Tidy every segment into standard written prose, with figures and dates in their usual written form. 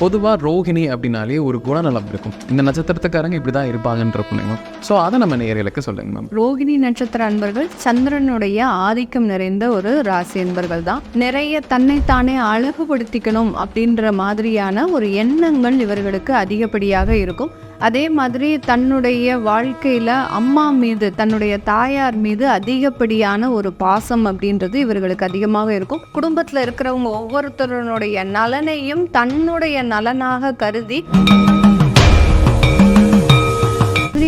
பொதுவாக ரோகிணி அப்படின்னாலே ஒரு குணநலம் இருக்கும். இந்த நட்சத்திரத்துக்காரங்க இப்படி தான் இருப்பாங்கன்ற புண்ணியம். ஸோ அதை நம்ம நேயர்களுக்கு சொல்லுங்க மேம். ரோகிணி நட்சத்திர அன்பர்கள் சந்திரனுடைய ஆதிக்கம் நிறைந்த ஒரு ராசி அன்பர்கள் தான். நிறைய தன்னைத்தானே அழகுபடுத்திக்கணும் அப்படின்ற மாதிரியான ஒரு எண்ணங்கள் இவர்களுக்கு அதிகப்படியாக இருக்கும். அதே மாதிரி தன்னுடைய வாழ்க்கையில் அம்மா மீது, தன்னுடைய தாயார் மீது அதிகப்படியான ஒரு பாசம் அப்படின்றது இவர்களுக்கு அதிகமாக இருக்கும். குடும்பத்தில் இருக்கிறவங்க ஒவ்வொருத்தருடைய நலனையும் தன்னுடைய நலனாக கருதி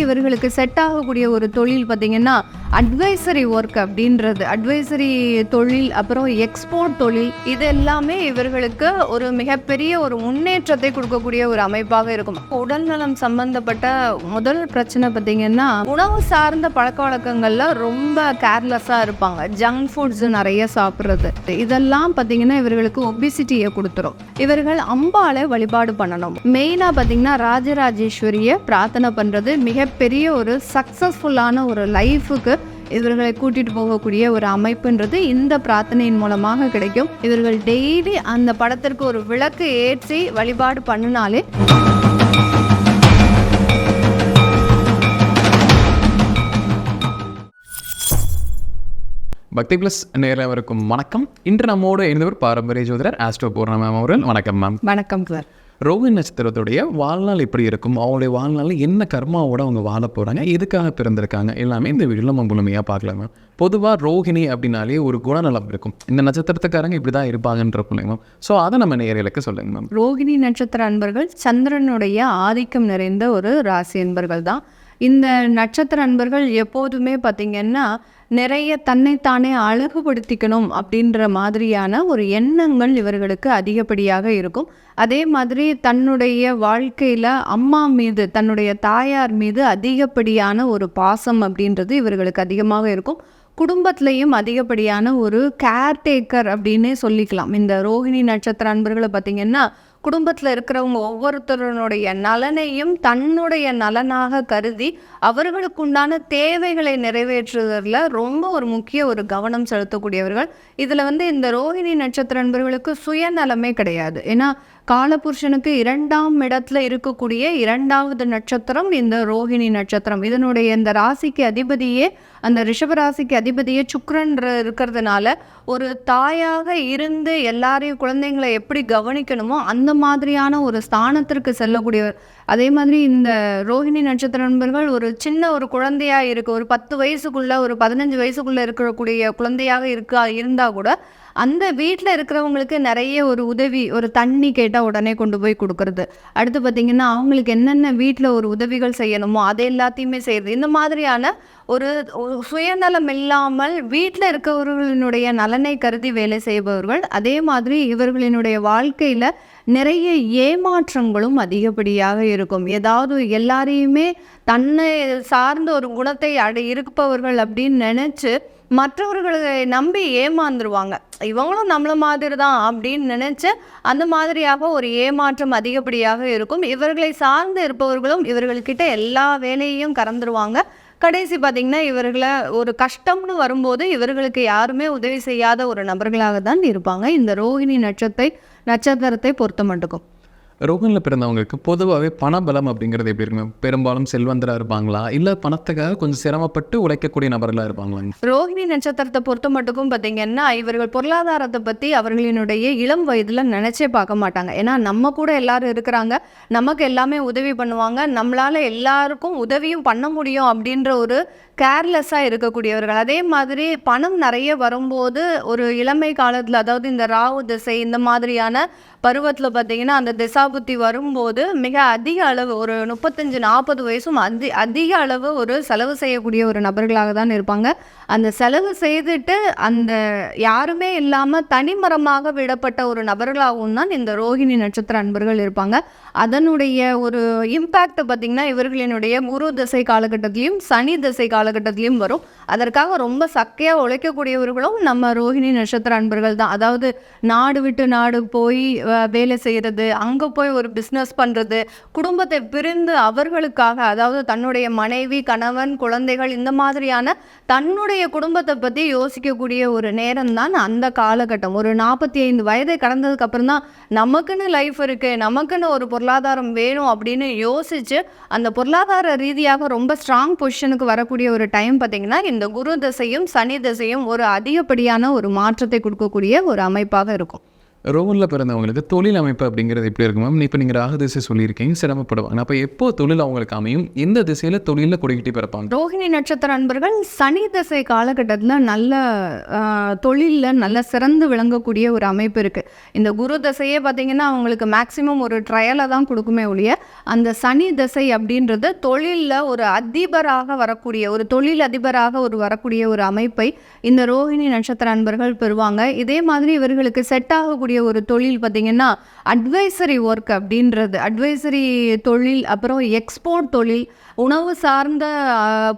இவர்களுக்கு செட் ஆகக்கூடிய ஒரு தொழில் பார்த்தீங்கன்னா அட்வைசரி ஒர்க் அப்படின்றது, அட்வைசரி தொழில், அப்புறம் எக்ஸ்போர்ட் தொழில், இது எல்லாமே இவர்களுக்கு ஒரு மிகப்பெரிய ஒரு முன்னேற்றத்தை கொடுக்கக்கூடிய ஒரு அமைப்பாக இருக்கும். உடல்நலம் சம்பந்தப்பட்ட முதல் பிரச்சனை பார்த்தீங்கன்னா உணவு சார்ந்த பழக்க வழக்கங்கள்ல ரொம்ப கேர்லெஸ்ஸாக இருப்பாங்க. ஜங்க் ஃபுட்ஸ் நிறைய சாப்பிட்றது, இதெல்லாம் பார்த்தீங்கன்னா இவர்களுக்கு ஒபிசிட்டியை கொடுத்துரும். இவர்கள் அம்பாளை வழிபாடு பண்ணணும். மெயினாக பார்த்தீங்கன்னா ராஜராஜேஸ்வரியை பிரார்த்தனை பண்ணுறது மிகப்பெரிய ஒரு சக்ஸஸ்ஃபுல்லான ஒரு லைஃபுக்கு இவர்களை கூட்டிட்டு போகக்கூடிய ஒரு அமைப்புன்றது இந்த பிரார்த்தனையின் மூலமாக கிடைக்கும். இவர்கள் டெய்லி அந்த படத்திற்கு ஒரு விளக்கு ஏற்றி வழிபாடு பண்ணினாலே பக்தி பிளஸ் நேயர்களுக்கும் வணக்கம். இன்று நம்மோடு இருந்தவர் பாரம்பரிய ஜோதிடர் ஆஸ்ட்ரோ பூர்ணா மேம் அவர்கள். வணக்கம் மேம். வணக்கம் சார். ரோகிணி நட்சத்திரத்துடைய வாழ்நாள் எப்படி இருக்கும், அவங்களுடைய வாழ்நாளில் என்ன கர்மாவோட அவங்க வாழ போகிறாங்க, எதுக்காக பிறந்திருக்காங்க, எல்லாமே இந்த வீடியோவில் நம்ம முழுமையாக பார்க்கலாம் மேம். பொதுவாக ரோகிணி அப்படின்னாலே ஒரு குணநலம் இருக்கும். இந்த நட்சத்திரத்துக்காரங்க இப்படி தான் இருப்பாங்கன்ற புண்ணியம். ஸோ அதை நம்ம நேயர்களுக்கு சொல்லுங்க மேம். ரோகிணி நட்சத்திர அன்பர்கள் சந்திரனுடைய ஆதிக்கம் நிறைந்த ஒரு ராசி அன்பர்கள் தான். இந்த நட்சத்திர அன்பர்கள் எப்போதுமே பார்த்திங்கன்னா நிறைய தன்னைத்தானே அழகுபடுத்திக்கணும் அப்படின்ற மாதிரியான ஒரு எண்ணங்கள் இவர்களுக்கு அதிகப்படியாக இருக்கும். அதே மாதிரி தன்னுடைய வாழ்க்கையில் அம்மா மீது, தன்னுடைய தாயார் மீது அதிகப்படியான ஒரு பாசம் அப்படின்றது இவர்களுக்கு அதிகமாக இருக்கும். குடும்பத்திலையும் அதிகப்படியான ஒரு கேர்டேக்கர் அப்படின்னே சொல்லிக்கலாம். இந்த ரோகிணி நட்சத்திர அன்பர்களை பார்த்திங்கன்னா குடும்பத்தில் இருக்கிறவங்க ஒவ்வொருத்தருடைய நலனையும் தன்னுடைய நலனாக கருதி அவர்களுக்குண்டான தேவைகளை நிறைவேற்றுவதில் ரொம்ப ஒரு முக்கிய ஒரு கவனம் செலுத்தக்கூடியவர்கள். இதில் இந்த ரோகிணி நட்சத்திர அன்பர்களுக்கு சுயநலமே கிடையாது. ஏன்னா காலபுருஷனுக்கு 2ஆம் இடத்துல இருக்கக்கூடிய 2வது நட்சத்திரம் இந்த ரோகிணி நட்சத்திரம். இதனுடைய இந்த ராசிக்கு அதிபதியே, அந்த ரிஷபராசிக்கு அதிபதியே சுக்கிரன் இருக்கிறதுனால ஒரு தாயாக இருந்து எல்லாரையும் குழந்தைங்களை எப்படி கவனிக்கணுமோ அந்த மாதிரியான ஒரு ஸ்தானத்திற்கு செல்லக்கூடியவர். அதே மாதிரி இந்த ரோகிணி நட்சத்திர நண்பர்கள் ஒரு சின்ன ஒரு குழந்தையாக இருக்கு, ஒரு 10 வயசுக்குள்ள, ஒரு 15 வயசுக்குள்ள இருக்கக்கூடிய குழந்தையாக இருந்தால் கூட அந்த வீட்டில் இருக்கிறவங்களுக்கு நிறைய ஒரு உதவி, ஒரு தண்ணி கேட்டால் உடனே கொண்டு போய் கொடுக்கறது, அடுத்து பார்த்திங்கன்னா அவங்களுக்கு என்னென்ன வீட்டில் ஒரு உதவிகள் செய்யணுமோ அதை எல்லாத்தையுமே செய்கிறது, இந்த மாதிரியான ஒரு சுயநலம் இல்லாமல் வீட்டில் இருக்கிறவர்களினுடைய நலனை கருதி வேலை செய்பவர்கள். அதே மாதிரி இவர்களினுடைய வாழ்க்கையில் நிறைய ஏமாற்றங்களும் அதிகப்படியாக இருக்கும். ஏதாவது எல்லாரையுமே தன்னை சார்ந்த ஒரு குணத்தை இருப்பவர்கள் அப்படின்னு நினச்சி மற்றவர்களை நம்பி ஏமாந்துருவாங்க. இவங்களும் நம்மள மாதிரி தான் அப்படின்னு நினச்சி அந்த மாதிரியாக ஒரு ஏமாற்றம் அதிகப்படியாக இருக்கும். இவர்களை சார்ந்து இருப்பவர்களும் இவர்கள்கிட்ட எல்லா வேலையையும் கறந்துருவாங்க. கடைசி பார்த்திங்கன்னா இவர்களை ஒரு கஷ்டம்னு வரும்போது இவர்களுக்கு யாருமே உதவி செய்யாத ஒரு நபர்களாக தான் இருப்பாங்க இந்த ரோகிணி நட்சத்திரத்தை பொறுத்த மட்டுக்கும். ரோகிணியில் பிறந்தவங்களுக்கு பொதுவாகவே பணபலம் அப்படிங்கிறது எப்படி இருக்குங்க? பெரும்பாலும் செல்வந்தராக இருப்பாங்களா, இல்லை பணத்துக்காக கொஞ்சம் சிரமப்பட்டு உழைக்கக்கூடிய நபர்களாக இருப்பாங்களா? ரோகிணி நட்சத்திரத்தை பொறுத்த மட்டுக்கும் பார்த்திங்கன்னா இவர்கள் பொருளாதாரத்தை பற்றி அவர்களினுடைய இளம் வயதில் நினச்சே பார்க்க மாட்டாங்க. ஏன்னா நம்ம கூட எல்லாரும் இருக்கிறாங்க, நமக்கு எல்லாமே உதவி பண்ணுவாங்க, நம்மளால் எல்லாருக்கும் உதவியும் பண்ண முடியும் அப்படின்ற ஒரு கேர்லெஸ்ஸாக இருக்கக்கூடியவர்கள். அதே மாதிரி பணம் நிறைய வரும்போது ஒரு இளமை காலத்தில், அதாவது இந்த ராகு திசை இந்த மாதிரியான பருவத்தில் பார்த்திங்கன்னா அந்த திசாபுத்தி வரும்போது மிக அதிக அளவு, ஒரு 35-40 வயசும் அதிக அளவு ஒரு செலவு செய்யக்கூடிய ஒரு நபர்களாக தான் இருப்பாங்க. அந்த செலவு செய்துட்டு அந்த யாருமே இல்லாமல் தனிமரமாக விடப்பட்ட ஒரு நபர்களாகவும் தான் இந்த ரோகிணி நட்சத்திர அன்பர்கள் இருப்பாங்க. அதனுடைய ஒரு இம்பேக்ட் பார்த்திங்கன்னா இவர்களினுடைய குரு திசை காலகட்டத்திலையும் சனி திசை காலகட்டத்திலையும் வரும். அதற்காக ரொம்ப சக்கையாக உழைக்கக்கூடியவர்களும் நம்ம ரோகிணி நட்சத்திர அன்பர்கள் தான். அதாவது நாடு விட்டு நாடு போய் வேலை செய்கிறது, அங்கே போய் ஒரு பிஸ்னஸ் பண்ணுறது, குடும்பத்தை பிரிந்து அவர்களுக்காக, அதாவது தன்னுடைய மனைவி, கணவன், குழந்தைகள் இந்த மாதிரியான தன்னுடைய குடும்பத்தை பற்றி யோசிக்கக்கூடிய ஒரு நேரம் தான் அந்த காலகட்டம். ஒரு 45 வயதை கடந்ததுக்கு அப்புறம் தான் நமக்குன்னு லைஃப் இருக்குது, நமக்குன்னு ஒரு பொருளாதாரம் வேணும் அப்படின்னு யோசித்து அந்த பொருளாதார ரீதியாக ரொம்ப ஸ்ட்ராங் பொசிஷனுக்கு வரக்கூடிய ஒரு டைம் பார்த்திங்கன்னா இந்த குரு திசையும் சனி திசையும் ஒரு அதிகப்படியான ஒரு மாற்றத்தை கொடுக்கக்கூடிய ஒரு அமைப்பாக இருக்கும். ரோமனில் பிறந்தவங்களுக்கு தொழில் அமைப்பு அப்படிங்கிறது எப்படி இருக்கும் மேம்? இப்போ நீங்கள் ராகு திசை சொல்லியிருக்கீங்க, சிரமப்படுவாங்க. அப்போ எப்போ தொழில் அவங்களுக்கு அமையும்? எந்த திசையில் தொழிலில் கொடிக்கிட்டு பிறப்பாங்க? ரோஹிணி நட்சத்திர அன்பர்கள் சனி திசை காலகட்டத்தில் நல்ல தொழிலில் நல்ல சிறந்து விளங்கக்கூடிய ஒரு அமைப்பு இருக்குது. இந்த குரு திசையே பார்த்திங்கன்னா அவங்களுக்கு மேக்சிமம் ஒரு ட்ரையலை தான் கொடுக்குமே ஒழிய, அந்த சனி திசை அப்படின்றது தொழிலில் ஒரு அதிபராக வரக்கூடிய ஒரு தொழில் அதிபராக வரக்கூடிய ஒரு அமைப்பை இந்த ரோஹிணி நட்சத்திர அன்பர்கள் பெறுவாங்க. இதே மாதிரி இவர்களுக்கு செட் ஆகக்கூடிய ஒரு தொழில் பார்த்திங்கன்னா அட்வைசரி ஒர்க் அப்படின்றது, அட்வைசரி தொழில், அப்புறம் எக்ஸ்போர்ட் தொழில், உணவு சார்ந்த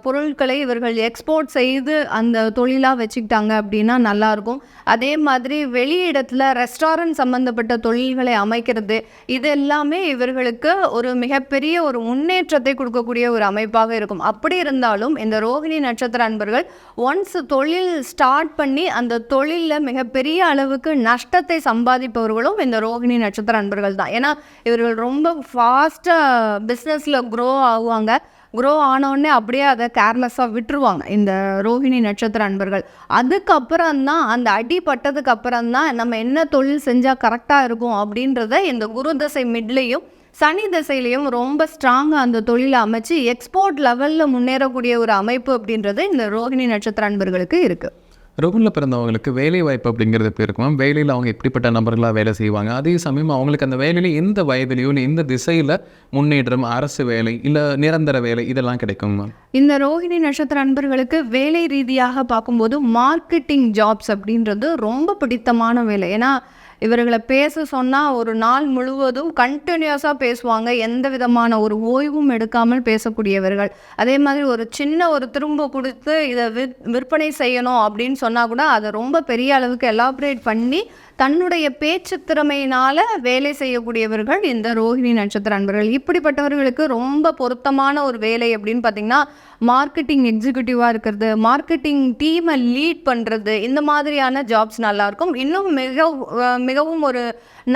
பொருட்களை இவர்கள் எக்ஸ்போர்ட் செய்து அந்த தொழிலாக வச்சுக்கிட்டாங்க அப்படின்னா நல்லாயிருக்கும். அதே மாதிரி வெளியிடத்தில் ரெஸ்டாரண்ட் சம்மந்தப்பட்ட தொழில்களை அமைக்கிறது, இது எல்லாமே இவர்களுக்கு ஒரு மிகப்பெரிய ஒரு முன்னேற்றத்தை கொடுக்கக்கூடிய ஒரு அமைப்பாக இருக்கும். அப்படி இருந்தாலும் இந்த ரோஹிணி நட்சத்திர அன்பர்கள் ஒன்ஸ் தொழில் ஸ்டார்ட் பண்ணி அந்த தொழிலில் மிகப்பெரிய அளவுக்கு நஷ்டத்தை சம்பாதிப்பவர்களும் இந்த ரோஹிணி நட்சத்திர அன்பர்கள் தான். ஏன்னா இவர்கள் ரொம்ப ஃபாஸ்ட்டாக பிஸ்னஸில் க்ரோ ஆகுவாங்க. க்ரோ ஆனோடனே அப்படியே அதை கேர்லெஸ்ஸாக விட்டுருவாங்க இந்த ரோஹிணி நட்சத்திர அன்பர்கள். அதுக்கப்புறம் தான் அந்த அடி பட்டதுக்கு அப்புறம் தான் நம்ம என்ன தொழில் செஞ்சால் கரெக்டாக இருக்கும் அப்படின்றத இந்த குரு தசை மிட்லேயும் சனி திசையிலையும் ரொம்ப ஸ்ட்ராங்காக அந்த தொழிலை அமைச்சு எக்ஸ்போர்ட் லெவலில் முன்னேறக்கூடிய ஒரு அமைப்பு அப்படின்றது இந்த ரோஹிணி நட்சத்திர அன்பர்களுக்கு இருக்குது. ரோமனில் பிறந்தவங்களுக்கு வேலை வாய்ப்பு அப்படிங்கிறது எப்படி இருக்கும்? வேலையில் அவங்க எப்படிப்பட்ட நபர்களாக வேலை செய்வாங்க? அதே சமயம் அவங்களுக்கு அந்த வேலையில் எந்த வயதிலையோ இல்லை எந்த திசையில் முன்னேற்றம், அரசு வேலை இல்லை நிரந்தர வேலை இதெல்லாம் கிடைக்குமா? இந்த ரோஹிணி நட்சத்திர அன்பர்களுக்கு வேலை ரீதியாக பார்க்கும்போது மார்க்கெட்டிங் ஜாப்ஸ் அப்படின்றது ரொம்ப பிடித்தமான வேலை. ஏன்னா இவர்களை பேச சொன்னால் ஒரு நாள் முழுவதும் கண்டினியூஸாக பேசுவாங்க, எந்த விதமான ஒரு ஓய்வும் எடுக்காமல் பேசக்கூடியவர்கள். அதே மாதிரி ஒரு சின்ன ஒரு திரும்ப கொடுத்து இதை விற்பனை செய்யணும் அப்படின்னு சொன்னால் கூட அதை ரொம்ப பெரிய அளவுக்கு எலாபரேட் பண்ணி தன்னுடைய பேச்சு திறமையினால் வேலை செய்யக்கூடியவர்கள் இந்த ரோஹிணி நட்சத்திர அன்பர்கள். இப்படிப்பட்டவர்களுக்கு ரொம்ப பொருத்தமான ஒரு வேலை அப்படின்னு பார்த்திங்கன்னா மார்க்கெட்டிங் எக்ஸிக்யூட்டிவாக இருக்கிறது, மார்க்கெட்டிங் டீமை லீட் பண்ணுறது, இந்த மாதிரியான ஜாப்ஸ் நல்லாயிருக்கும். இன்னும் மிகவும் ஒரு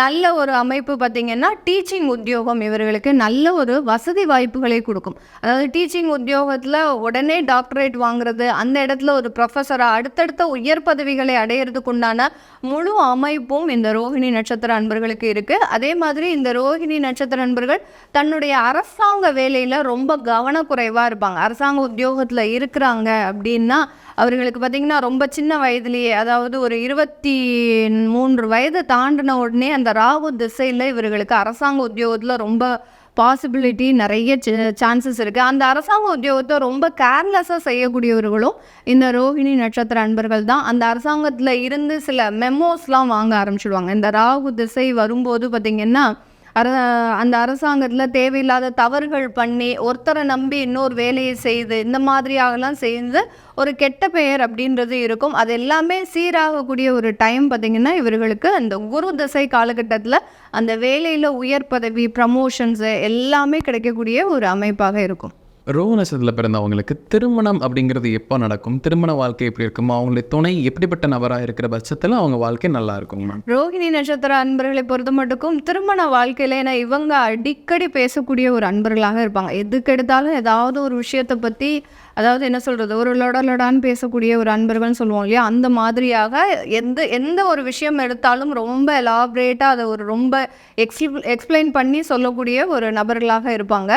நல்ல ஒரு அமைப்பு பார்த்திங்கன்னா டீச்சிங் உத்தியோகம் இவர்களுக்கு நல்ல ஒரு வசதி வாய்ப்புகளை கொடுக்கும். அதாவது டீச்சிங் உத்தியோகத்தில் உடனே டாக்டரேட் வாங்குறது, அந்த இடத்துல ஒரு ப்ரொஃபஸராக அடுத்தடுத்த உயர் பதவிகளை அடையிறதுக்கு உண்டான முழு அமைப்பும் இந்த ரோஹிணி நட்சத்திர அன்பர்களுக்கு இருக்குது. அதே மாதிரி இந்த ரோஹிணி நட்சத்திர அன்பர்கள் தன்னுடைய அரசாங்க வேலையில் ரொம்ப கவனக்குறைவாக இருப்பாங்க. அரசாங்க உத்தியோகத்தில் இருக்கிறாங்க அப்படின்னா அவர்களுக்கு பார்த்திங்கன்னா ரொம்ப சின்ன வயதுலேயே, அதாவது ஒரு 23 வயது தாண்டின உடனே அந்த ராகு திசையில் இவர்களுக்கு அரசாங்க உத்தியோகத்தில் ரொம்ப பாசிபிலிட்டி நிறைய சான்சஸ் இருக்குது. அந்த அரசாங்க உத்தியோகத்தை ரொம்ப கேர்லெஸ்ஸாக செய்யக்கூடியவர்களும் இந்த ரோஹிணி நட்சத்திர அன்பர்கள் தான். அந்த அரசாங்கத்தில் இருந்து சில மெமோஸ்லாம் வாங்க ஆரம்பிச்சிடுவாங்க. இந்த ராகு திசை வரும்போது பார்த்திங்கன்னா அந்த அரசாங்கத்தில் தேவையில்லாத தவறுகள் பண்ணி ஒருத்தரை நம்பி இன்னொரு வேலையை செய்து இந்த மாதிரியாகலாம் செய்து ஒரு கெட்ட பெயர் அப்படின்றது இருக்கும். அது எல்லாமே சீராகக்கூடிய ஒரு டைம் பார்த்திங்கன்னா இவர்களுக்கு அந்த குரு தசை காலகட்டத்தில் அந்த வேலையில் உயர் பதவி, ப்ரமோஷன்ஸு எல்லாமே கிடைக்கக்கூடிய ஒரு அமைப்பாக இருக்கும். ரோஹ நட்சத்திரத்தில் பிறந்தவங்களுக்கு திருமணம் அப்படிங்கிறது எப்போ நடக்கும்? திருமண வாழ்க்கை எப்படி இருக்கும்? அவங்களுடைய துணை எப்படிப்பட்ட நபராக இருக்கிற பட்சத்தில் அவங்க வாழ்க்கை நல்லா இருக்கும் மேம்? ரோஹிணி நட்சத்திர அன்பர்களை பொறுத்த மட்டுக்கும் திருமண வாழ்க்கையில் ஏன்னா இவங்க அடிக்கடி பேசக்கூடிய ஒரு அன்பர்களாக இருப்பாங்க. எதுக்கு எடுத்தாலும் ஏதாவது ஒரு விஷயத்தை பற்றி, அதாவது என்ன சொல்கிறது, ஒரு லொடான்னு பேசக்கூடிய ஒரு அன்பர்கள்னு சொல்லுவோம் இல்லையா, அந்த மாதிரியாக எந்த ஒரு விஷயம் எடுத்தாலும் ரொம்ப எலாபரேட்டாக அதை ஒரு ரொம்ப எக்ஸ்பிளைன் பண்ணி சொல்லக்கூடிய ஒரு நபர்களாக இருப்பாங்க.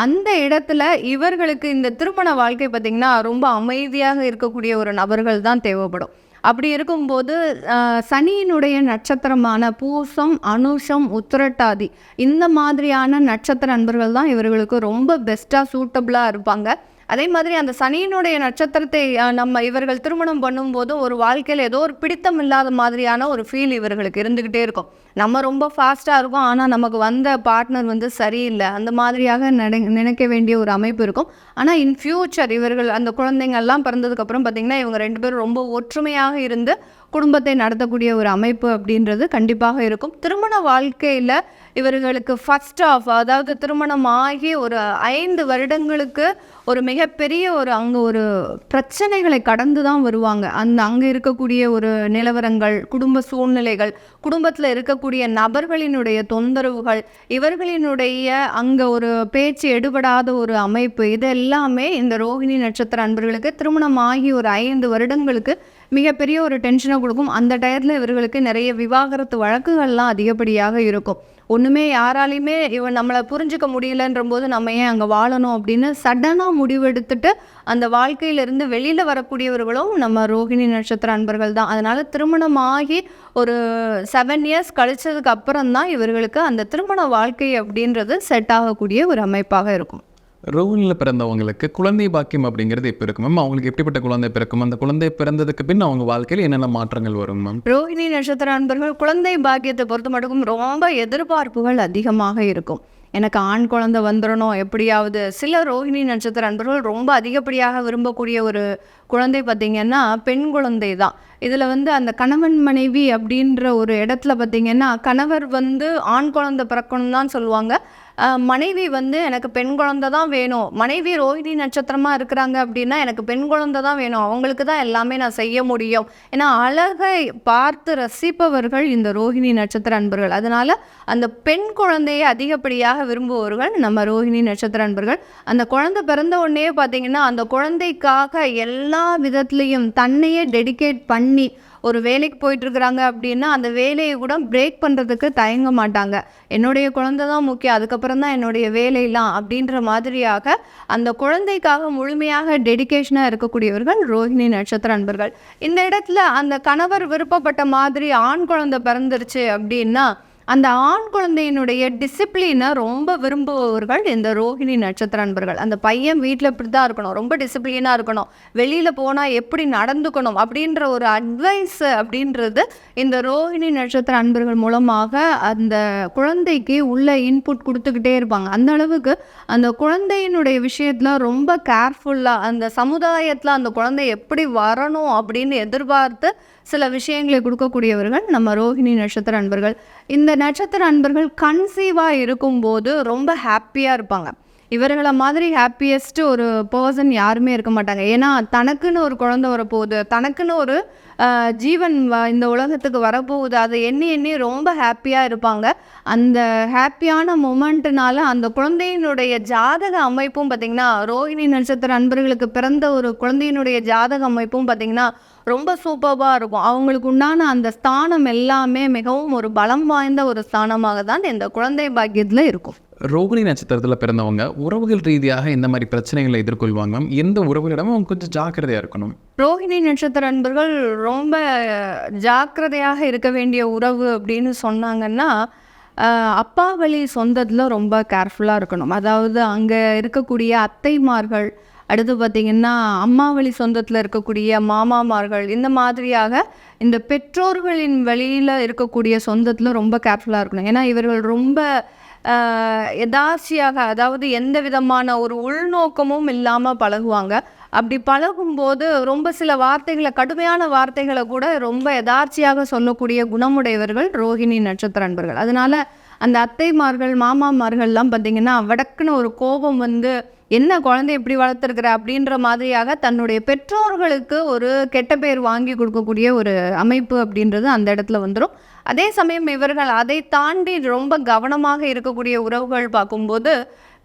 அந்த இடத்துல இவர்களுக்கு இந்த திருமண வாழ்க்கை பார்த்திங்கன்னா ரொம்ப அமைதியாக இருக்கக்கூடிய ஒரு நபர்கள் தான் தேவைப்படும். அப்படி இருக்கும்போது சனியினுடைய நட்சத்திரமான பூசம், அனுஷம், உத்திரட்டாதி இந்த மாதிரியான நட்சத்திர அன்பர்கள் தான் இவர்களுக்கு ரொம்ப பெஸ்ட்டாக சூட்டபுளாக இருப்பாங்க. அதே மாதிரி அந்த சனியினுடைய நட்சத்திரத்தை இவர்கள் திருமணம் பண்ணும்போது ஒரு வாழ்க்கையில் ஏதோ ஒரு பிடித்தம் இல்லாத மாதிரியான ஒரு ஃபீல் இவர்களுக்கு இருந்துக்கிட்டே இருக்கும். நம்ம ரொம்ப ஃபாஸ்ட்டாக இருக்கும், ஆனால் நமக்கு வந்த பார்ட்னர் சரியில்லை, அந்த மாதிரியாக நினைக்க வேண்டிய ஒரு அமைப்பு இருக்கும். ஆனால் இன் ஃப்யூச்சர் இவர்கள் அந்த குழந்தைங்கள்லாம் பிறந்ததுக்கப்புறம் பார்த்திங்கன்னா இவங்க 2 பேரும் ரொம்ப ஒற்றுமையாக இருந்து குடும்பத்தை நடத்தக்கூடிய ஒரு அமைப்பு அப்படின்றது கண்டிப்பாக இருக்கும். திருமண வாழ்க்கையில் இவர்களுக்கு ஃபர்ஸ்ட் ஆஃப், அதாவது திருமணம் ஆகி ஒரு 5 வருடங்களுக்கு ஒரு மிகப்பெரிய அங்கே ஒரு பிரச்சனைகளை கடந்து தான் வருவாங்க. அங்கே இருக்கக்கூடிய ஒரு நிலவரங்கள், குடும்ப சூழ்நிலைகள், குடும்பத்தில் இருக்கக்கூடிய நபர்களினுடைய தொந்தரவுகள், இவர்களினுடைய அங்கே ஒரு பேச்சு எடுபடாத ஒரு அமைப்பு, இது எல்லாமே இந்த ரோஹிணி நட்சத்திர அன்பர்களுக்கு திருமணம் ஆகி ஒரு 5 வருடங்களுக்கு மிகப்பெரிய ஒரு டென்ஷனை கொடுக்கும். அந்த டயத்தில் இவர்களுக்கு நிறைய விவாகரத்து வழக்குகள்லாம் அதிகப்படியாக இருக்கும். ஒன்றுமே யாராலையுமே நம்மளை புரிஞ்சுக்க முடியலன்ற போது நம்ம ஏன் அங்கே வாழணும் அப்படின்னு சடனாக முடிவெடுத்துட்டு அந்த வாழ்க்கையிலிருந்து வெளியில் வரக்கூடியவர்களும் நம்ம ரோஹிணி நட்சத்திர அன்பர்கள் தான். அதனால் திருமணம் ஆகி ஒரு 7 இயர்ஸ் கழிச்சதுக்கு அப்புறம் தான் இவர்களுக்கு அந்த திருமண வாழ்க்கை அப்படின்றது செட் ஆகக்கூடிய ஒரு அமைப்பாக இருக்கும். ரோஹிணியில் பிறந்தவங்களுக்கு குழந்தை பாக்கியம் அப்படிங்கிறது எப்போ இருக்கும் மேம்? அவங்களுக்கு எப்படிப்பட்ட குழந்தை பிறக்கும்? அந்த குழந்தை பிறந்ததுக்கு பின் அவங்க வாழ்க்கையில் என்னென்ன மாற்றங்கள் வரும் மேம்? ரோஹிணி நட்சத்திர அன்பர்கள் குழந்தை பாக்கியத்தை பொறுத்த மட்டும் ரொம்ப எதிர்பார்ப்புகள் அதிகமாக இருக்கும். எனக்கு ஆண் குழந்தை வந்துடணும் எப்படியாவது. சில ரோஹிணி நட்சத்திர அன்பர்கள் ரொம்ப அதிகப்படியாக விரும்பக்கூடிய ஒரு குழந்தை பார்த்திங்கன்னா பெண் குழந்தை தான். இதில் அந்த கணவன் மனைவி அப்படின்ற ஒரு இடத்துல பார்த்திங்கன்னா கணவர் ஆண் குழந்தை பிறக்கணும் தான் சொல்லுவாங்க. மனைவி எனக்கு பெண் குழந்தை தான் வேணும். மனைவி ரோஹிணி நட்சத்திரமாக இருக்கிறாங்க அப்படின்னா எனக்கு பெண் குழந்தை தான் வேணும், அவங்களுக்கு தான் எல்லாமே நான் செய்ய முடியும். ஏன்னா அழகை பார்த்து ரசிப்பவர்கள் இந்த ரோஹிணி நட்சத்திர அன்பர்கள். அதனால் அந்த பெண் குழந்தையை அதிகப்படியாக விரும்புபவர்கள் நம்ம ரோஹிணி நட்சத்திர அன்பர்கள். அந்த குழந்தை பிறந்த உடனே பார்த்திங்கன்னா அந்த குழந்தைக்காக எல்லா விதத்துலேயும் தன்னையே டெடிகேட் பண்ணி ஒரு வேலைக்கு போயிட்டுருக்குறாங்க அப்படின்னா அந்த வேலையை கூட பிரேக் பண்ணுறதுக்கு தயங்க மாட்டாங்க. என்னுடைய குழந்தை தான் முக்கியம், அதுக்கப்புறம் தான் என்னுடைய வேலையெல்லாம் அப்படின்ற மாதிரியாக அந்த குழந்தைக்காக முழுமையாக டெடிகேஷனாக இருக்கக்கூடியவர்கள் ரோஹிணி நட்சத்திர அன்பர்கள். இந்த இடத்துல அந்த கணவர் விருப்பப்பட்ட மாதிரி ஆண் குழந்தை பிறந்துருச்சு அப்படின்னா அந்த ஆண் குழந்தையினுடைய டிசிப்ளினை ரொம்ப விரும்புபவர்கள் இந்த ரோஹிணி நட்சத்திர அன்பர்கள். அந்த பையன் வீட்டில் இப்படி தான் இருக்கணும், ரொம்ப டிசிப்ளினாக இருக்கணும், வெளியில் போனால் எப்படி நடந்துக்கணும் அப்படின்ற ஒரு அட்வைஸ் அப்படின்றது இந்த ரோஹிணி நட்சத்திர அன்பர்கள் மூலமாக அந்த குழந்தைக்கு உள்ள இன்புட் கொடுத்துக்கிட்டே இருப்பாங்க. அந்த அளவுக்கு அந்த குழந்தையினுடைய விஷயத்தில் ரொம்ப கேர்ஃபுல்லாக அந்த சமுதாயத்தில் அந்த குழந்தை எப்படி வரணும் அப்படின்னு எதிர்பார்த்து சில விஷயங்களை கொடுக்கக்கூடியவர்கள் நம்ம ரோஹிணி நட்சத்திர அன்பர்கள். இந்த நட்சத்திர அன்பர்கள் கன்சீவாக இருக்கும்போது ரொம்ப ஹாப்பியாக இருப்பாங்க. இவர்களை மாதிரி ஹாப்பியஸ்ட் ஒரு பர்சன் யாருமே இருக்க மாட்டாங்க. ஏன்னா தனக்குன்னு ஒரு குழந்தை வரப்போகுது, தனக்குன்னு ஒரு ஜீவன் இந்த உலகத்துக்கு வரப்போகுது, அதை எண்ணி எண்ணி ரொம்ப ஹாப்பியாக இருப்பாங்க. அந்த ஹாப்பியான மொமெண்ட்னால அந்த குழந்தையினுடைய ஜாதக அமைப்பும் பார்த்திங்கன்னா ரோஹிணி நட்சத்திர அன்பர்களுக்கு பிறந்த ஒரு குழந்தையினுடைய ஜாதக அமைப்பும் பார்த்திங்கன்னா ரொம்ப சூப்பராக இருக்கும். அவங்களுக்கு உண்டான அந்த ஸ்தானம் எல்லாமே மிகவும் ஒரு பலம் வாய்ந்த ஒரு ஸ்தானமாக தான் இந்த குழந்தை பாக்கியத்தில் இருக்கும். ரோகிணி நட்சத்திரத்தில் பிறந்தவங்க உறவுகள் ரீதியாக எந்த மாதிரி பிரச்சனைகளை எதிர்கொள்வாங்க மேம்? எந்த உறவுகளிடமும் அவங்க கொஞ்சம் ஜாக்கிரதையாக இருக்கணும்? ரோஹிணி நட்சத்திர அன்பர்கள் ரொம்ப ஜாக்கிரதையாக இருக்க வேண்டிய உறவு அப்படின்னு சொன்னாங்கன்னா அப்பா வழி சொந்தத்தில் ரொம்ப கேர்ஃபுல்லாக இருக்கணும். அதாவது அங்கே இருக்கக்கூடிய அத்தைமார்கள், அடுத்து பார்த்திங்கன்னா அம்மா வழி சொந்தத்தில் இருக்கக்கூடிய மாமாமார்கள், இந்த மாதிரியாக இந்த பெற்றோர்களின் வழியில் இருக்கக்கூடிய சொந்தத்தில் ரொம்ப கேர்ஃபுல்லாக இருக்கணும். ஏன்னா இவர்கள் ரொம்ப எதார்ச்சியாக, அதாவது எந்த விதமான ஒரு உள்நோக்கமும் இல்லாமல் பழகுவாங்க. அப்படி பழகும்போது ரொம்ப சில வார்த்தைகளை, கடுமையான வார்த்தைகளை கூட ரொம்ப எதார்ச்சியாக சொல்லக்கூடிய குணமுடையவர்கள் ரோஹிணி நட்சத்திர அன்பர்கள். அதனால் அந்த அத்தைமார்கள் மாமாமார்கள்லாம் பார்த்திங்கன்னா வடக்குன்னு ஒரு கோபம் என்ன குழந்தை எப்படி வளர்த்துருக்குற அப்படின்ற மாதிரியாக தன்னுடைய பெற்றோர்களுக்கு ஒரு கெட்ட பேர் வாங்கி கொடுக்கக்கூடிய ஒரு அமைப்பு அப்படின்றது அந்த இடத்துல வந்துடும். அதே சமயம் இவர்கள் அதை தாண்டி ரொம்ப கவனமாக இருக்கக்கூடிய உறவுகள் பார்க்கும்போது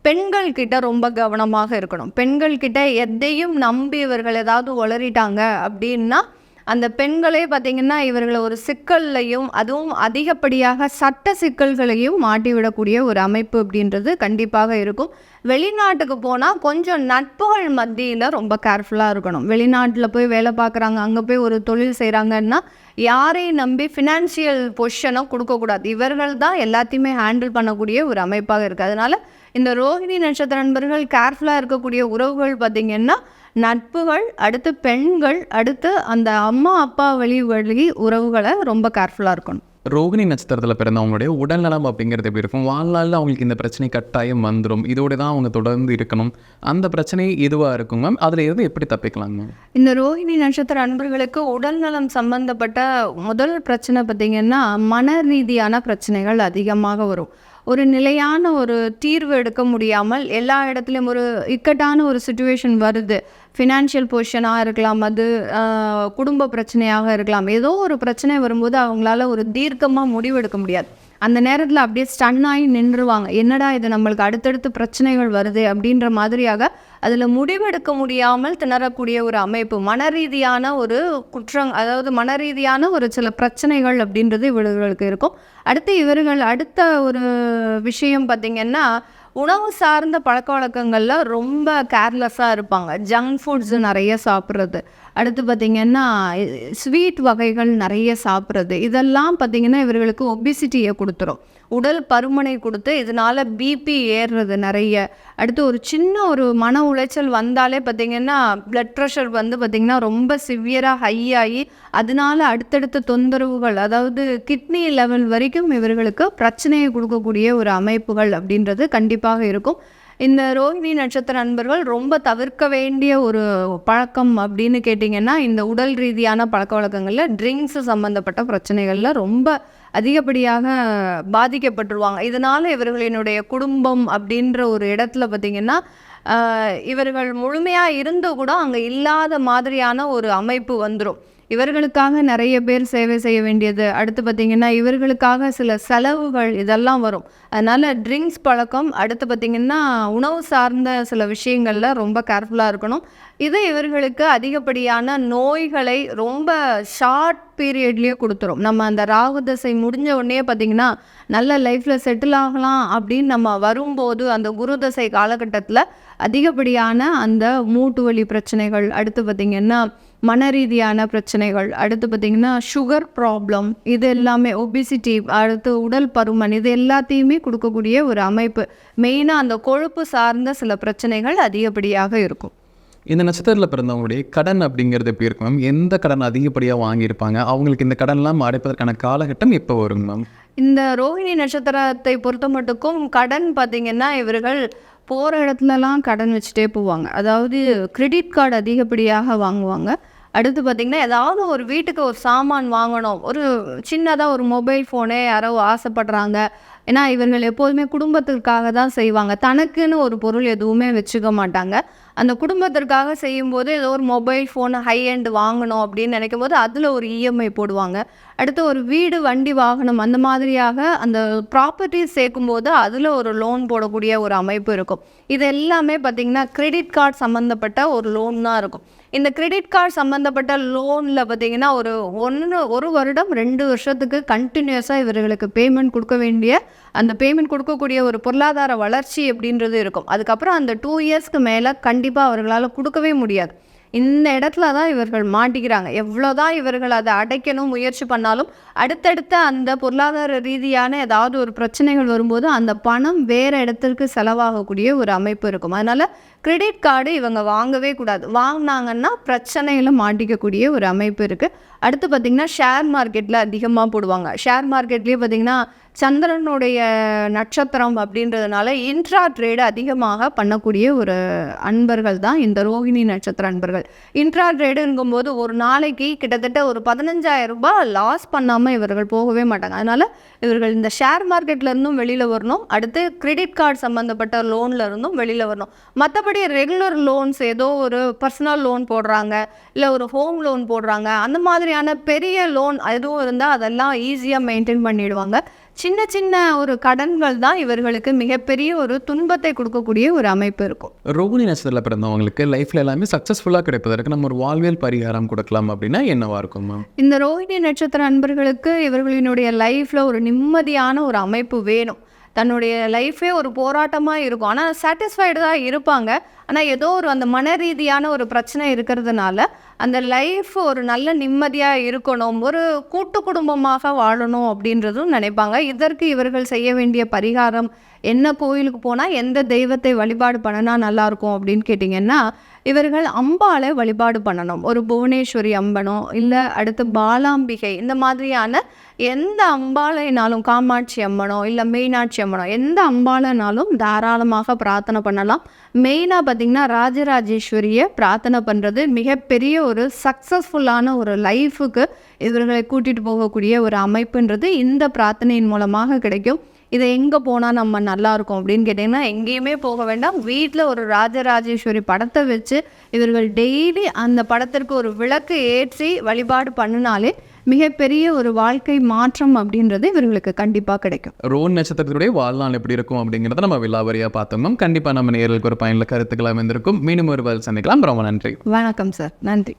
பெண்கள் கிட்ட ரொம்ப கவனமாக இருக்கணும். பெண்கள் கிட்ட எதையும் நம்பி இவர்கள் ஏதாவது உளறிட்டாங்க அப்படின்னா அந்த பெண்களே பார்த்திங்கன்னா இவர்களை ஒரு சிக்கல்லையும், அதுவும் அதிகப்படியாக சட்ட சிக்கல்களையும் மாட்டிவிடக்கூடிய ஒரு அமைப்பு அப்படின்றது கண்டிப்பாக இருக்கும். வெளிநாட்டுக்கு போனால் கொஞ்சம் நட்புகள் மத்தியில் ரொம்ப கேர்ஃபுல்லாக இருக்கணும். வெளிநாட்டில் போய் வேலை பார்க்குறாங்க, அங்கே போய் ஒரு தொழில் செய்கிறாங்கன்னா யாரையும் நம்பி ஃபினான்ஷியல் பொசிஷனை கொடுக்கக்கூடாது. இவர்கள் தான் எல்லாத்தையுமே ஹேண்டில் பண்ணக்கூடிய ஒரு அமைப்பாக இருக்குது. அதனால் இந்த ரோஹிணி நட்சத்திர நண்பர்கள் கேர்ஃபுல்லாக இருக்கக்கூடிய உறவுகள் பார்த்திங்கன்னா நட்புகள், அடுத்து பெண்கள், அடுத்து அந்த அம்மா அப்பா வழி உறவுகளை ரொம்ப கேர்ஃபுல்லாக இருக்கணும். ரோகிணி நட்சத்திரத்தில் பிறந்தவங்களுடைய உடல்நலம் அப்படிங்கிறது எப்படி இருக்கும்? வாழ்நாளில் அவங்களுக்கு இந்த பிரச்சனை கட்டாயம் வந்துடும், இதோட தான் அவங்க தொடர்ந்து இருக்கணும், அந்த பிரச்சனை எதுவாக இருக்கும் மேம்? அதில் இருந்து எப்படி தப்பிக்கலாம் மேம்? இந்த ரோஹிணி நட்சத்திர அன்பர்களுக்கு உடல்நலம் சம்பந்தப்பட்ட முதல் பிரச்சனை பார்த்திங்கன்னா மன ரீதியான பிரச்சனைகள் அதிகமாக வரும். ஒரு நிலையான ஒரு தீர்வு எடுக்க முடியாமல் எல்லா இடத்துலையும் ஒரு இக்கட்டான ஒரு சுச்சுவேஷன் வருது. ஃபினான்ஷியல் பொசிஷனாக இருக்கலாம், அது குடும்ப பிரச்சனையாக இருக்கலாம். ஏதோ ஒரு பிரச்சனை வரும்போது அவங்களால ஒரு தீர்க்கமாக முடிவெடுக்க முடியாது. அந்த நேரத்தில் அப்படியே ஸ்டன் ஆகி நின்றுவாங்க. என்னடா இது, நம்மளுக்கு அடுத்தடுத்து பிரச்சனைகள் வருது அப்படின்ற மாதிரியாக அதில் முடிவெடுக்க முடியாமல் திணறக்கூடிய ஒரு அமைப்பு. மனரீதியான ஒரு அதாவது மனரீதியான ஒரு சில பிரச்சனைகள் அப்படின்றது இவர்களுக்கு இருக்கும். அடுத்து இவர்கள் அடுத்த ஒரு விஷயம் பார்த்திங்கன்னா உணவு சார்ந்த பழக்க வழக்கங்களில் ரொம்ப கேர்லெஸ்ஸாக இருப்பாங்க. ஜங்க் ஃபுட்ஸு நிறைய சாப்பிட்றது, அடுத்து பார்த்திங்கன்னா ஸ்வீட் வகைகள் நிறைய சாப்பிட்றது, இதெல்லாம் பார்த்திங்கன்னா இவர்களுக்கு ஒபிசிட்டியை கொடுத்துரும், உடல் பருமனை கொடுத்து இதனால் பிபி ஏறுறது நிறைய. அடுத்து ஒரு சின்ன ஒரு மன உளைச்சல் வந்தாலே பார்த்திங்கன்னா பிளட் ப்ரெஷர் பார்த்திங்கன்னா ரொம்ப சிவியராக ஹை ஆகி அதனால அடுத்தடுத்த தொந்தரவுகள், அதாவது கிட்னி லெவல் வரைக்கும் இவர்களுக்கு பிரச்சனையை கொடுக்கக்கூடிய ஒரு அமைப்புகள் அப்படின்றது கண்டிப்பாக இருக்கும். இந்த ரோஹிணி நட்சத்திர அன்பர்கள் ரொம்ப தவிர்க்க வேண்டிய ஒரு பழக்கம் அப்படின்னு கேட்டிங்கன்னா இந்த உடல் ரீதியான பழக்க வழக்கங்களில் ட்ரிங்க்ஸு சம்மந்தப்பட்ட பிரச்சனைகளில் ரொம்ப அதிகப்படியாக பாதிக்கப்பட்டுருவாங்க. இதனால் இவர்களினுடைய குடும்பம் அப்படின்ற ஒரு இடத்துல பார்த்திங்கன்னா இவர்கள் முழுமையாக இருந்து கூட அங்கே இல்லாத மாதிரியான ஒரு அமைப்பு வந்துடும். இவர்களுக்காக நிறைய பேர் சேவை செய்ய வேண்டியது, அடுத்து பார்த்திங்கன்னா இவர்களுக்காக சில செலவுகள் இதெல்லாம் வரும். அதனால் ட்ரிங்க்ஸ் பழக்கம், அடுத்து பார்த்திங்கன்னா உணவு சார்ந்த சில விஷயங்களில் ரொம்ப கேர்ஃபுல்லாக இருக்கணும். இது இவர்களுக்கு அதிகப்படியான நோய்களை ரொம்ப ஷார்ட் பீரியட்லேயே கொடுத்துரும். நம்ம அந்த ராகு தசை முடிஞ்ச உடனே பார்த்திங்கன்னா நல்ல லைஃப்பில் செட்டில் ஆகலாம் அப்படின்னு நம்ம வரும்போது அந்த குரு தசை காலகட்டத்தில் அதிகப்படியான அந்த மூட்டு வலி பிரச்சனைகள், அடுத்து பார்த்திங்கன்னா மன ரீதியான பிரச்சனைகள், அடுத்து பார்த்திங்கன்னா சுகர் ப்ராப்ளம், இது எல்லாமே ஒபிசிட்டி, அடுத்து உடல் பருமன், இது எல்லாத்தையுமே கொடுக்கக்கூடிய ஒரு அமைப்பு. மெயினாக அந்த கொழுப்பு சார்ந்த சில பிரச்சனைகள் அதிகப்படியாக இருக்கும். இந்த நட்சத்திரத்தில் பிறந்தவங்களுடைய கடன் அப்படிங்கிறது எப்படி இருக்கும் மேம்? எந்த கடன் அதிகப்படியாக வாங்கியிருப்பாங்க? அவங்களுக்கு இந்த கடன்லாம் அடைப்பதற்கான காலகட்டம் எப்போ வருங்க மேம்? இந்த ரோஹிணி நட்சத்திரத்தை பொறுத்த மட்டுக்கும் கடன் பார்த்திங்கன்னா இவர்கள் போகிற இடத்துலலாம் கடன் வச்சுட்டே போவாங்க. அதாவது கிரெடிட் கார்டு அதிகப்படியாக வாங்குவாங்க. அடுத்து பார்த்திங்கன்னா ஏதாவது ஒரு வீட்டுக்கு ஒரு சாமான் வாங்கணும், ஒரு சின்னதாக ஒரு மொபைல் ஃபோனே யாரோ ஆசைப்படுறாங்க. ஏன்னா இவர்கள் எப்போதுமே குடும்பத்திற்காக தான் செய்வாங்க, தனக்குன்னு ஒரு பொருள் எதுவுமே வச்சுக்க மாட்டாங்க. அந்த குடும்பத்திற்காக செய்யும்போது ஏதோ ஒரு மொபைல் ஃபோனு ஹை எண்ட் வாங்கணும் அப்படின்னு நினைக்கும் போது அதில் ஒரு இஎம்ஐ போடுவாங்க. அடுத்து ஒரு வீடு வண்டி வாகனம் அந்த மாதிரியாக அந்த ப்ராப்பர்ட்டிஸ் சேர்க்கும்போது அதில் ஒரு லோன் போடக்கூடிய ஒரு அமைப்பு இருக்கும். இது எல்லாமே பார்த்திங்கன்னா கிரெடிட் கார்டு சம்மந்தப்பட்ட ஒரு லோன் தான் இருக்கும். இந்த கிரெடிட் கார்டு சம்மந்தப்பட்ட லோனில் பார்த்திங்கன்னா ஒரு வருடம் 2 வருஷத்துக்கு கண்டினியூஸாக இவர்களுக்கு பேமெண்ட் கொடுக்க வேண்டிய, அந்த பேமெண்ட் கொடுக்கக்கூடிய ஒரு பொருளாதார வளர்ச்சி அப்படின்றது இருக்கும். அதுக்கப்புறம் அந்த 2 இயர்ஸ்க்கு மேலே கண்டிப்பாக அவர்களால் கொடுக்கவே முடியாது. இந்த இடத்துல தான் இவர்கள் மாட்டிக்கிறாங்க. எவ்வளோதான் இவர்கள் அதை அடைக்கணும் முயற்சி பண்ணாலும் அடுத்தடுத்த அந்த பொருளாதார ரீதியான ஏதாவது ஒரு பிரச்சனைகள் வரும்போது அந்த பணம் வேறு இடத்திற்கு செலவாகக்கூடிய ஒரு அமைப்பு இருக்கும். அதனால் கிரெடிட் கார்டு இவங்க வாங்கவே கூடாது. வாங்கினாங்கன்னா பிரச்சனையில் மாட்டிக்கக்கூடிய ஒரு அமைப்பு இருக்குது. அடுத்து பார்த்திங்கன்னா ஷேர் மார்க்கெட்டில் அதிகமாக போடுவாங்க. ஷேர் மார்க்கெட்லேயே பார்த்திங்கன்னா சந்திரனுடைய நட்சத்திரம் அப்படின்றதுனால இன்ட்ரா ட்ரேடு அதிகமாக பண்ணக்கூடிய ஒரு அன்பர்கள் தான் இந்த ரோஹிணி நட்சத்திர அன்பர்கள். இன்ட்ரா ட்ரேடுங்கும்போது ஒரு நாளைக்கு கிட்டத்தட்ட ஒரு 15,000 ரூபாய் லாஸ் பண்ணாமல் இவர்கள் போகவே மாட்டாங்க. அதனால் இவர்கள் இந்த ஷேர் மார்க்கெட்லேருந்தும் வெளியில் வரணும், அடுத்து கிரெடிட் கார்டு சம்மந்தப்பட்ட லோனில் இருந்தும் வெளியில் வரணும். மற்றபடி ரெகுலர் லோன்ஸ் ஏதோ ஒரு பர்சனல் லோன் போடுறாங்க, இல்லை ஒரு ஹோம் லோன் போடுறாங்க, அந்த மாதிரியான பெரிய லோன் எதுவும் இருந்தால் அதெல்லாம் ஈஸியாக மெயின்டைன் பண்ணிடுவாங்க. சின்ன சின்ன ஒரு கடன்கள் தான் இவர்களுக்கு மிகப்பெரிய ஒரு துன்பத்தை கொடுக்கக்கூடிய ஒரு அமைப்பு இருக்கும். ரோகிணி நட்சத்திரத்தில் பிறந்தவங்களுக்கு லைஃப்பில் எல்லாமே சக்ஸஸ்ஃபுல்லாக கிடைப்பதற்கு நம்ம ஒரு வாழ்வியல் பரிகாரம் கொடுக்கலாம் அப்படின்னா என்னவா இருக்கும் மேம்? இந்த ரோஹிணி நட்சத்திர அன்பர்களுக்கு இவர்களினுடைய லைஃப்பில் ஒரு நிம்மதியான ஒரு அமைப்பு வேணும். தன்னுடைய லைஃபே ஒரு போராட்டமாக இருக்கும், ஆனால் சாட்டிஸ்ஃபைடு தான் இருப்பாங்க. ஆனால் ஏதோ ஒரு அந்த மன ரீதியான ஒரு பிரச்சனை இருக்கிறதுனால அந்த லைஃப் ஒரு நல்ல நிம்மதியாக இருக்கணும், ஒரு கூட்டு குடும்பமாக வாழணும் அப்படின்றதும் நினைப்பாங்க. இதற்கு இவர்கள் செய்ய வேண்டிய பரிகாரம் என்ன, கோயிலுக்கு போனால் எந்த தெய்வத்தை வழிபாடு பண்ணினா நல்லாயிருக்கும் அப்படின்னு கேட்டிங்கன்னா இவர்கள் அம்பாளை வழிபாடு பண்ணணும். ஒரு புவனேஸ்வரி அம்மனோ இல்லை அடுத்து பாலாம்பிகை இந்த மாதிரியான எந்த அம்பாளைனாலும், காமாட்சி அம்மனோ இல்லை மீனாட்சி அம்மனோ எந்த அம்பாளைனாலும் தாராளமாக பிரார்த்தனை பண்ணலாம். மெயினாக பார்த்திங்கன்னா ராஜராஜேஸ்வரியை பிரார்த்தனை பண்ணுறது மிகப்பெரிய ஒரு சக்ஸஸ்ஃபுல்லான ஒரு லைஃபுக்கு இவர்களை கூட்டிகிட்டு போகக்கூடிய ஒரு அமைப்புன்றது இந்த பிரார்த்தனையின் மூலமாக கிடைக்கும். இதை எங்கே போனால் நம்ம நல்லா இருக்கும் அப்படின்னு கேட்டிங்கன்னா எங்கேயுமே போக வேண்டாம். வீட்டில் ஒரு ராஜராஜேஸ்வரி படத்தை வச்சு இவர்கள் டெய்லி அந்த படத்திற்கு ஒரு விளக்கு ஏற்றி வழிபாடு பண்ணினாலே மிகப்பெரிய ஒரு வாழ்க்கை மாற்றம் அப்படின்றது இவர்களுக்கு கண்டிப்பாக கிடைக்கும். ரோஹிணி நட்சத்திரத்துடைய வாழ்நாள் எப்படி இருக்கும் அப்படிங்கிறத நம்ம விலாவரியாக பார்த்தோம். கண்டிப்பாக நம்ம நேயர்களுக்கு ஒரு பயனுள்ள கருத்துக்களை வந்திருக்கும். மீண்டும் ஒரு சந்திக்கலாம். ரொம்ப நன்றி. வணக்கம் சார். நன்றி.